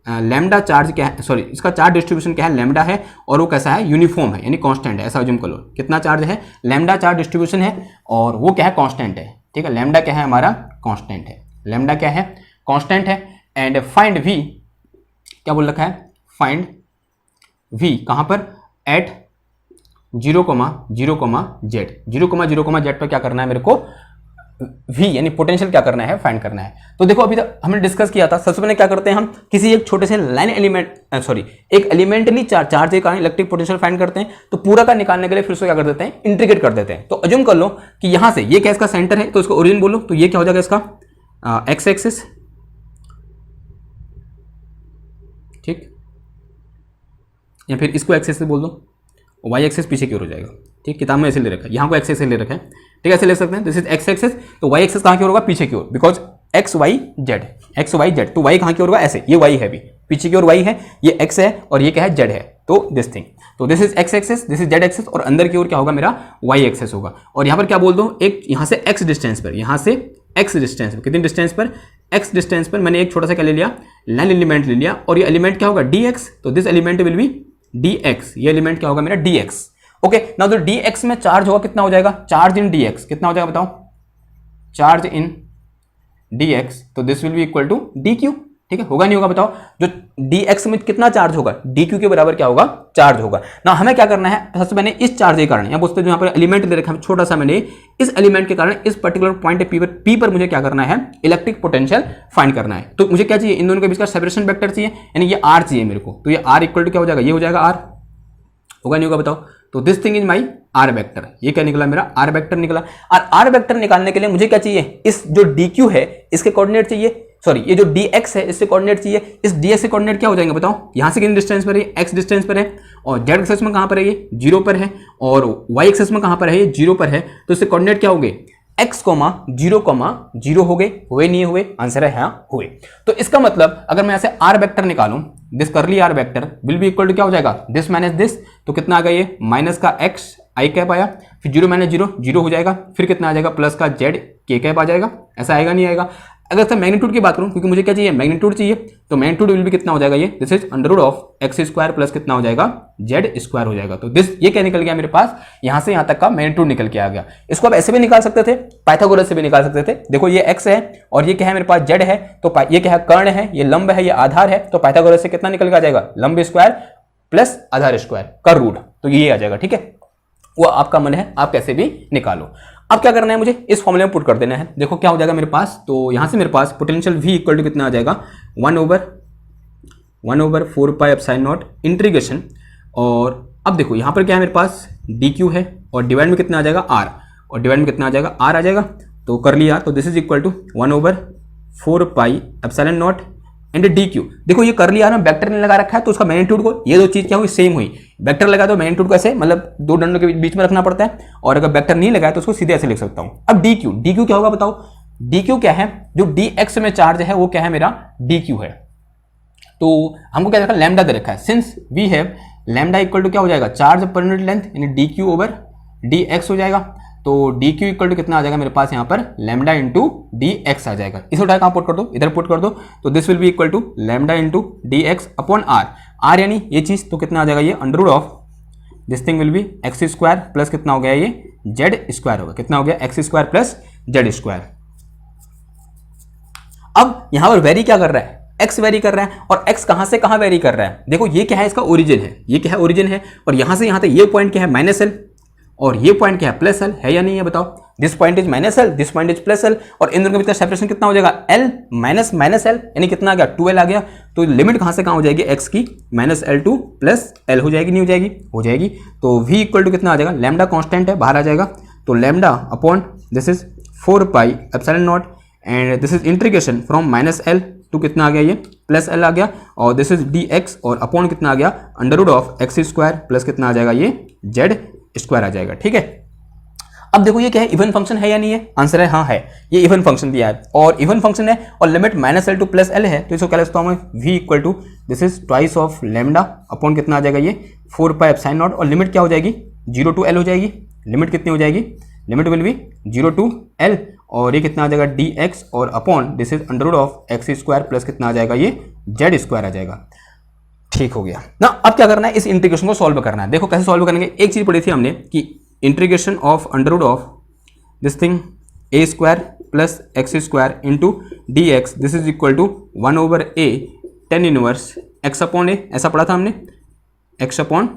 [SPEAKER 1] लैम्डा चार्ज क्या है, सॉरी इसका चार्ज डिस्ट्रीब्यूशन क्या है, लैम्डा है और वो कैसा है, यूनिफॉर्म है यानी कांस्टेंट है, ऐसा अज्यूम कर लो। कितना चार्ज है, लैम्डा चार्ज डिस्ट्रीब्यूशन है और वो क्या है, कांस्टेंट है। ठीक है, लैम्डा क्या है हमारा, कांस्टेंट है। लैम्डा क्या है, कांस्टेंट है। एंड फाइंड वी, क्या बोल रखा है, फाइंड वी कहाँ पर, एट 0,0,z, 0,0,z पर क्या करना है मेरे को, v यानी पोटेंशियल क्या करना है, फाइंड करना है। तो देखो अभी तक हमने डिस्कस किया था, सबसे पहले क्या करते हैं हम, किसी एक छोटे से लाइन एलिमेंट, सॉरी एक एलिमेंटली चार्ज के कारण इलेक्ट्रिक पोटेंशियल फाइंड करते हैं। तो पूरा का निकालने के लिए फिर उसको क्या कर देते हैं, इंटीग्रेट कर देते हैं। तो अज्यूम कर लो कि यहां से ये क्या इसका सेंटर है, तो इसको ओरिजिन बोलो, तो ये क्या हो जाएगा इसका एक्स एक्सिस, ठीक, या फिर इसको एक्स एक्सिस बोल दो, वाई एक्सिस पीछे की ओर हो जाएगा। ठीक, किताब में ऐसे ले रखा है, यहाँ को एक्स एक्सिस ले रखा है। ठीक है, ऐसे ले सकते हैं, दिस इज एक्स एक्सिस, तो वाई एक्सिस कहाँ की ओर होगा, पीछे की ओर, because x y z, x y z, तो वाई कहाँ की ओर होगा, ऐसे, ये वाई है अभी, पीछे की ओर वाई है, ये एक्स है और ये क्या है, जेड है। तो दिस थिंग, तो this is x axis, this is z axis और अंदर की ओर क्या होगा मेरा, वाई एक्सिस होगा। और यहाँ पर क्या बोल दो, एक यहाँ से एक्स डिस्टेंस पर, यहाँ से एक्स डिस्टेंस पर, कितनी डिस्टेंस पर, एक्स डिस्टेंस पर मैंने एक छोटा सा क्या ले लिया, लाइन एलिमेंट ले लिया, और ये एलिमेंट क्या होगा, डी एक्स, तो this element will be D x, ये एलिमेंट क्या होगा मेरा, डी एक्स। ओके, नाउ तो डी एक्स में चार्ज होगा, कितना हो जाएगा, चार्ज इन डी एक्स कितना हो जाएगा बताओ, चार्ज इन डी एक्स, तो this will be equal to d q. ठीक है, होगा नहीं होगा बताओ, जो डी एक्स में कितना चार्ज होगा, डी क्यू के बराबर क्या होगा, चार्ज होगा ना। हमें क्या करना है, सबसे मैंने इस चार्ज के कारण, यहाँ बोलते हैं जो यहाँ पर एलिमेंट दे रखा है छोटा सा, मैंने इस एलिमेंट के कारण इस पर्टिकुलर पॉइंट पी पर मुझे क्या करना है, इलेक्ट्रिक पोटेंशियल फाइंड करना है। तो मुझे क्या चाहिए, इन दोनों के बीच का सेपरेशन वेक्टर चाहिए, यानी ये आर चाहिए मेरे को। तो ये आर इक्वल टू क्या हो जाएगा, ये हो जाएगा आर, होगा नहीं होगा बताओ। तो this thing is my r vector, ये क्या निकला मेरा, आर वेक्टर निकला। और आर वेक्टर निकालने के लिए मुझे क्या चाहिए, इस जो डी क्यू है इसके कोऑर्डिनेट चाहिए, सॉरी ये जो डी एक्स है इससे कोऑर्डिनेट चाहिए। इस डी एक्स के कोऑर्डिनेट क्या हो जाएंगे बताओ, यहाँ से कितने डिस्टेंस पर है, एक्स डिस्टेंस पर है, और जेड एक्सेस में कहाँ पर है, ये 0 पर है, और वाई एक्सेस में कहाँ पर है, ये 0 पर है। तो इससे कोऑर्डिनेट क्या हो गए, x, 0,0 हो गए, हुए नहीं हुए, आंसर है हाँ हुए। तो इसका मतलब अगर मैं ऐसे आर वेक्टर निकालूं, this curly r vector will be equal to क्या हो जाएगा, दिस माइनस दिस, तो कितना आ गया ये, माइनस का x आई कैप आया, फिर 0 माइनस 0 0 हो जाएगा, फिर कितना आ जाएगा, प्लस का z के कैप आ जाएगा। ऐसा आएगा नहीं आएगा। अगर सर मैग्नीट्यूड की बात करूं, क्योंकि मुझे क्या चाहिए, मैग्नीट्यूड चाहिए, तो मैग्नीट्यूड विल भी कितना हो जाएगा, ये this is under root of x square plus कितना हो जाएगा, जेड स्क्वायर हो जाएगा। तो दिस ये क्या निकल गया मेरे पास, यहां से यहां तक का मैग्नीट्यूड निकल के आ गया। इसको आप ऐसे भी निकाल सकते थे, पाइथागोरस से भी निकाल सकते थे। देखो ये एक्स है और ये क्या है मेरे पास, जेड है, तो ये क्या है, कर्ण है, ये लंब है, ये आधार है, तो पाइथागोरस से कितना निकल के आ जाएगा, लंब स्क्वायर प्लस आधार स्क्वायर का रूट, तो ये आ जाएगा। ठीक है, वो आपका मन है, आप कैसे भी निकालो। अब क्या करना है, मुझे इस फॉर्मूले में पुट कर देना है। देखो क्या हो जाएगा मेरे पास, तो यहां से मेरे पास पोटेंशियल V इक्वल टू कितना आ जाएगा, 1/4 पाई एप्सिलॉन नॉट इंटीग्रेशन, और अब देखो यहां पर क्या है मेरे पास, dq है, और डिवाइड में कितना आ जाएगा, r, और डिवाइड में कितना आ जाएगा, r आ जाएगा, तो कर लिया। तो this is equal to 1/4 pi epsilon naught and dq। देखो ये कर लिया ना, वेक्टर ने लगा रखा है, तो उसका मैग्नीट्यूड को, ये दो चीज क्या हुई, सेम हुई। वेक्टर लगा तो मैग्नीट्यूड को ऐसे, मतलब दो डंडों के बीच में रखना पड़ता है, और अगर वेक्टर नहीं लगाया तो उसको सीधे ऐसे लिख सकता हूं। अब dq क्या होगा बताओ, dq क्या है, जो dx में चार्ज है वो क्या है मेरा, dq है। तो हमको क्या देखा, लैम्डा दे रखा है, since we have lambda equal to क्या हो जाएगा, चार्ज पर यूनिट लेंथ, यानी dq ओवर dx हो जाएगा। तो dq इक्वल टू कितना आ जाएगा मेरे पास, यहाँ पर लैम्डा इंटू dx आ जाएगा। इस उठा कहाँ पुट कर दो, इधर पुट कर दो, तो this will be equal to lambda into dx upon r यानी ये चीज, तो कितना आ जाएगा, ये under root of this thing will be x square plus कितना हो गया, ये जेड स्क्वायर होगा, कितना हो गया, x square plus Z square. अब यहां पर वेरी क्या कर रहा है, x वेरी कर रहा है, और x कहां से कहां वेरी कर रहा है, देखो ये क्या है, इसका ओरिजिन है, ये क्या है, ओरिजिन है, और यहां से यहां तक ये पॉइंट क्या है, माइनस एल, और ये पॉइंट क्या है, प्लस एल है या नहीं है बताओ। This point is minus L, this point is plus L, और इन दोनों के बीच का सेपरेशन कितना हो जाएगा, एल माइनस माइनस एल, यानी कितना आ गया, 2l आ गया। तो लिमिट कहां से कहां हो जाएगी, x की minus l to plus L हो जाएगी, नहीं हो जाएगी, हो जाएगी। तो v इक्वल टू कितना आ जाएगा, लैम्डा कांस्टेंट है, बाहर आ जाएगा, तो lambda upon this is 4 pi epsilon naught, and this is integration from minus l to कितना आ गया, ये प्लस एल आ गया, और दिस इज dx, और अपॉन कितना आ गया, under root of x square plus कितना आ जाएगा, ये जेड स्क्वायर आ जाएगा। ठीक है, अब देखो ये क्या है, इवन फंक्शन है या नहीं है, आंसर है हाँ है, ये इवन फंक्शन दिया है, और इवन फंक्शन है, और limit minus l to plus l है, तो इसको क्या लिखता हूं मैं, v equal to this is twice of lambda upon कितना आ जाएगा, ये 4 पाई एप्सिलॉन नॉट, और लिमिट क्या हो जाएगी, 0 टू एल हो जाएगी, लिमिट कितनी हो जाएगी, limit will be 0 to l, और ये कितना आ जाएगा डी एक्स, और अपॉन this is under root of x square plus कितना आ जाएगा ये जेड स्क्वायर आ जाएगा। ठीक हो गया ना। अब क्या करना है, इस इंटीग्रेशन को सॉल्व करना है। देखो कैसे सॉल्व करेंगे, एक चीज पढ़ी थी हमने कि integration of under root of this thing a square plus x square into d x, this is equal to 1/a tan inverse x upon a, ऐसा पढ़ा था हमने, x upon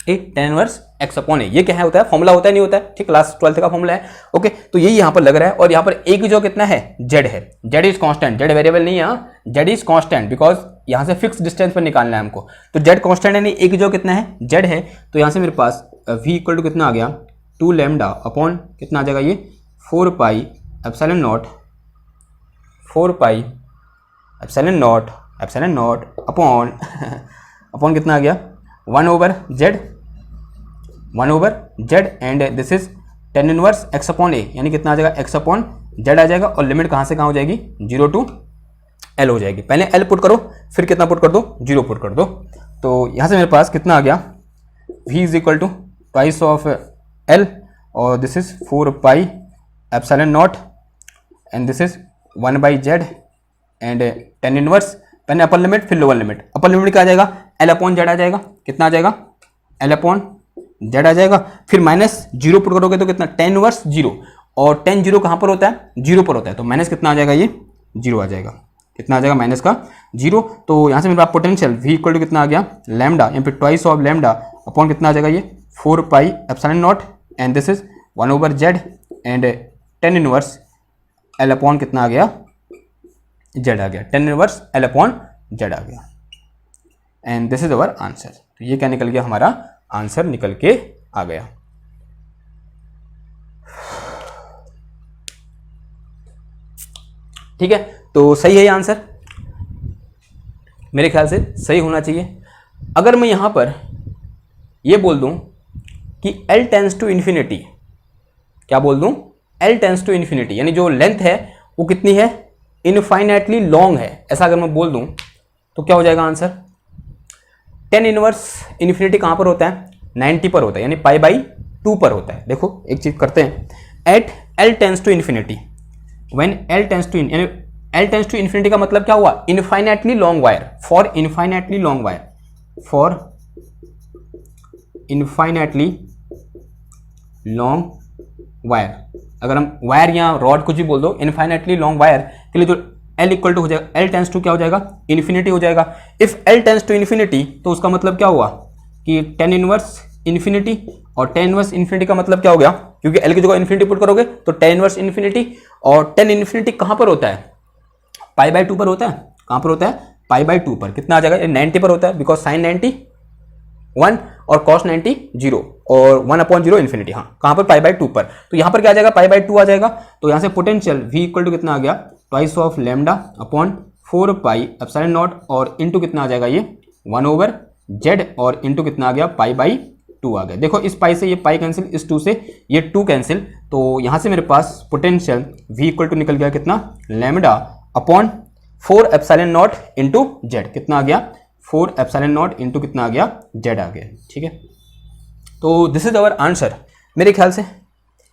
[SPEAKER 1] a tan inverse x upon a. ये क्या है, होता है formula, होता है नहीं होता है, ठीक, क्लास 12th का फॉर्मूला है। ओके, तो ये यहाँ पर लग रहा है, और यहाँ पर ए की जो कितना है जेड है, Z is constant, Z variable नहीं है, जेड इज कांस्टेंट बिकॉज यहाँ से फिक्स डिस्टेंस पर निकालना है हमको, तो जेड कांस्टेंट है, नहीं ए की जो कितना है जेड है, तो यहाँ से मेरे पास v इक्वल टू कितना आ गया 2 लैम्डा अपॉन कितना आ जाएगा ये 4 pi epsilon naught, 4 pi epsilon naught upon upon कितना आ गया 1/z and this is tan inverse x upon a, यानी कितना आ जाएगा एक्स अपॉन जेड आ जाएगा, और लिमिट कहाँ से कहाँ हो जाएगी 0 to l हो जाएगी। पहले l पुट करो, फिर कितना पुट कर दो 0 पुट कर दो, तो यहाँ से मेरे पास कितना आ गया v is equal to twice of l, और this is 4 pi epsilon naught and this is 1/z and tan inverse, पहले अपर लिमिट फिर लोअर लिमिट, अपर लिमिट क्या आ जाएगा l अपॉन जेड आ जाएगा, कितना आ जाएगा l अपॉन जेड आ जाएगा, फिर माइनस 0 पुट करोगे तो कितना टेन इनवर्स 0, और टेन 0 कहाँ पर होता है 0 पर होता है, तो माइनस कितना आ जाएगा ये 0 आ जाएगा, कितना आ जाएगा माइनस का 0। तो यहाँ से मेरे पास पोटेंशियल v इक्वल टू कितना आ गया लैम्डा, यहाँ पे ट्वाइस ऑफ लैम्डा अपॉन कितना आ जाएगा ये 4 pi epsilon naught and this is 1/z and tan inverse l upon कितना आ गया z आ गया, tan inverse l upon z आ गया, and this is our answer. तो ये क्या निकल गया, हमारा आंसर निकल के आ गया। ठीक है, तो सही है ये आंसर, मेरे ख्याल से सही होना चाहिए। अगर मैं यहां पर ये बोल दूं कि L टेंस टू इन्फिनिटी, क्या बोल दूं L टेंस टू इन्फिनिटी, यानी जो लेंथ है वो कितनी है इनफाइनाइटली लॉन्ग है, ऐसा अगर मैं बोल दूं तो क्या हो जाएगा आंसर, टेन इनवर्स इन्फिनिटी कहां पर होता है 90 पर होता है, यानी π/2 पर होता है। देखो एक चीज करते हैं, at L tends to infinity, when L tends to L tends to infinity का मतलब क्या हुआ infinitely long wire, for infinitely long wire, for infinitely long wire, अगर हम वायर या रॉड कुछ भी बोल दो, इनफाइनाइटली लॉन्ग वायर के लिए जो L इक्वल टू हो जाएगा L टेंस टू क्या हो जाएगा इन्फिनिटी हो जाएगा। If L tends to infinity तो उसका मतलब क्या हुआ कि टेन इनवर्स इन्फिनिटी, और टेन इनवर्स इन्फिनिटी का मतलब क्या हो गया, क्योंकि L की जगह इन्फिनिटी पुट करोगे तो टेन इनवर्स इन्फिनिटी, और टेन इन्फिनिटी कहां पर होता है π/2 पर होता है, कहां पर होता है π/2 पर, कितना आ जाएगा 90 पर होता है, बिकॉज साइन 90 1 और कॉस 90 0 और 1/0 इन्फिनिटी, हाँ कहां पर π/2 पर, तो यहां पर क्या आ जाएगा π/2 आ जाएगा। तो यहां से पोटेंशियल v इक्वल टू कितना आ गया twice of lambda upon 4 pi epsilon naught, और इंटू कितना आ जाएगा ये 1/z, और इंटू कितना आ गया π/2 आ गया। देखो इस पाई से ये पाई कैंसिल, इस 2 से ये 2 कैंसिल, तो यहां से मेरे पास पोटेंशियल v इक्वल टू निकल गया कितना lambda upon 4 epsilon not into Z, कितना आ गया 4 एप्सिलॉन नॉट इंटू कितना आ गया जेड आ गया। ठीक है, तो दिस इज अवर आंसर, मेरे ख्याल से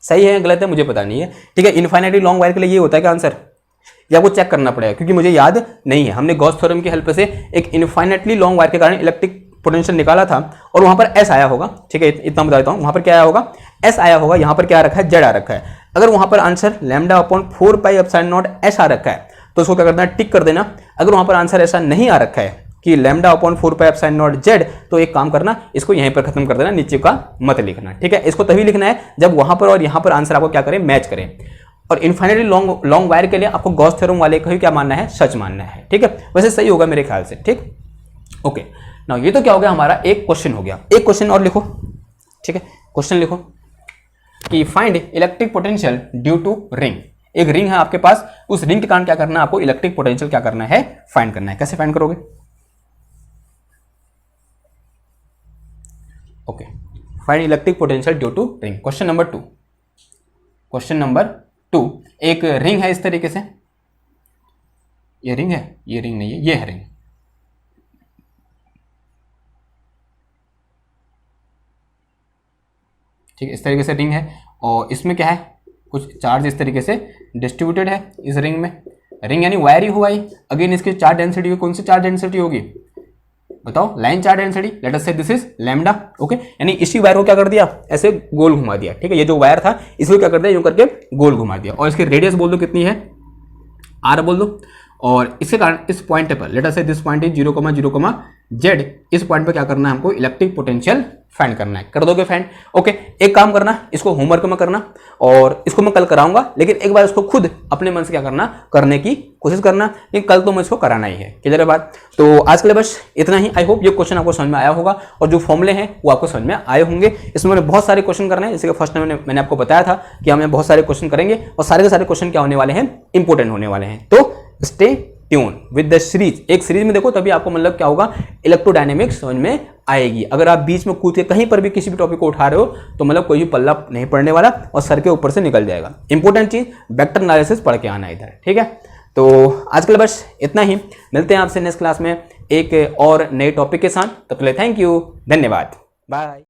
[SPEAKER 1] सही है गलत है मुझे पता नहीं है। ठीक है, इनफाइनाइटली लॉन्ग वायर के लिए ये होता है क्या आंसर, या आपको चेक करना पड़ेगा क्योंकि मुझे याद नहीं है। हमने गॉस थ्योरम की हेल्प से एक इनफाइनाइटली लॉन्ग वायर के कारण इलेक्ट्रिक पोटेंशियल निकाला था, और वहां पर एस आया होगा। ठीक है, इतना बता देता हूं, वहां पर क्या आया होगा एस आया होगा, यहां पर क्या आ रखा है जेड आ रखा है। अगर वहां पर answer lambda upon 4 pi epsilon naught s आ रखा है तो उसको क्या करना है टिक कर देना। अगर वहां पर आंसर ऐसा नहीं आ रखा है कि lambda upon 4 pi epsilon not Z, तो एक काम करना इसको यहीं पर खत्म कर देना, नीचे का मत लिखना। ठीक है, इसको तभी लिखना है जब वहां पर और यहां पर आंसर आपको क्या करें मैच करें। और इनफाइनाइटली लॉन्ग वायर के लिए आपको गॉस थ्योरम वाले को ही क्या मानना है सच मानना है। ठीक है, वैसे सही होगा मेरे ख्याल से। ठीक, ओके नाउ ये तो क्या हो गया हमारा एक क्वेश्चन हो गया। एक क्वेश्चन और लिखो। ठीक है, क्वेश्चन लिखो कि find electric potential due to ring. एक रिंग है आपके पास, उस रिंग के कारण क्या करना है आपको इलेक्ट्रिक पोटेंशियल क्या करना है फाइंड करना है। कैसे फाइंड करोगे, okay find electric potential due to ring. Question number 2, question number 2, एक रिंग है इस तरीके से, ये रिंग है, ये रिंग नहीं है, ये है रिंग। ठीक है, इस तरीके से रिंग है और इसमें क्या है कुछ चार्ज इस तरीके से डिस्ट्रीब्यूटेड है इस रिंग में, रिंग यानी वायर ही हुआ ही। अगेन इसकी चार्ज डेंसिटी कौन सी चार्ज डेंसिटी होगी बताओ, line charge density, late us say this is lambda. Okay, यानी इसी वायर को क्या कर दिया, ऐसे गोल घुमा दिया। ठीक है, ये जो वायर था इसको क्या कर दिया, यूं करके गोल घुमा दिया। और इसकी रेडियस बोल दो कितनी है, आर बोल दो। और इसके कारण इस पॉइंट पर late us say this point is 0,0, Z, इस पॉइंट पर क्या करना है हमको, इलेक्ट्रिक पोटेंशियल फाइंड करना है। कर दोगे फाइंड? ओके, एक काम करना, इसको होमवर्क में करना और इसको मैं कल कराऊंगा, लेकिन एक बार इसको खुद अपने मन से क्या करना, करने की कोशिश करना, लेकिन कल तो मैं इसको कराना ही है। क्लियर है बात? तो आज के लिए बस इतना ही। आई होप ये क्वेश्चन आपको समझ में आया होगा और जो फॉर्मूले हैं वो आपको समझ में आए होंगे। इसमें मैंने बहुत सारे क्वेश्चन करने हैं, जैसे कि फर्स्ट टाइम मैंने आपको बताया था कि हमें बहुत सारे क्वेश्चन करेंगे और सारे के सारे क्वेश्चन क्या होने वाले हैं, इंपॉर्टेंट होने वाले हैं। तो stay tune with the series. एक सीरीज में देखो तभी आपको मतलब क्या होगा, इलेक्ट्रोडायनेमिक्स समझ में आएगी। अगर आप बीच में कूद के कहीं पर भी किसी भी टॉपिक को उठा रहे हो तो मतलब कोई भी पल्ला नहीं पड़ने वाला और सर के ऊपर से निकल जाएगा। इंपॉर्टेंट चीज वेक्टर एनालिसिस पढ़ के आना इधर। ठीक है, तो आज के लिए बस इतना ही। मिलते हैं आपसे नेक्स्ट क्लास में एक और नए टॉपिक के साथ। तब तक थैंक यू, धन्यवाद, बाय।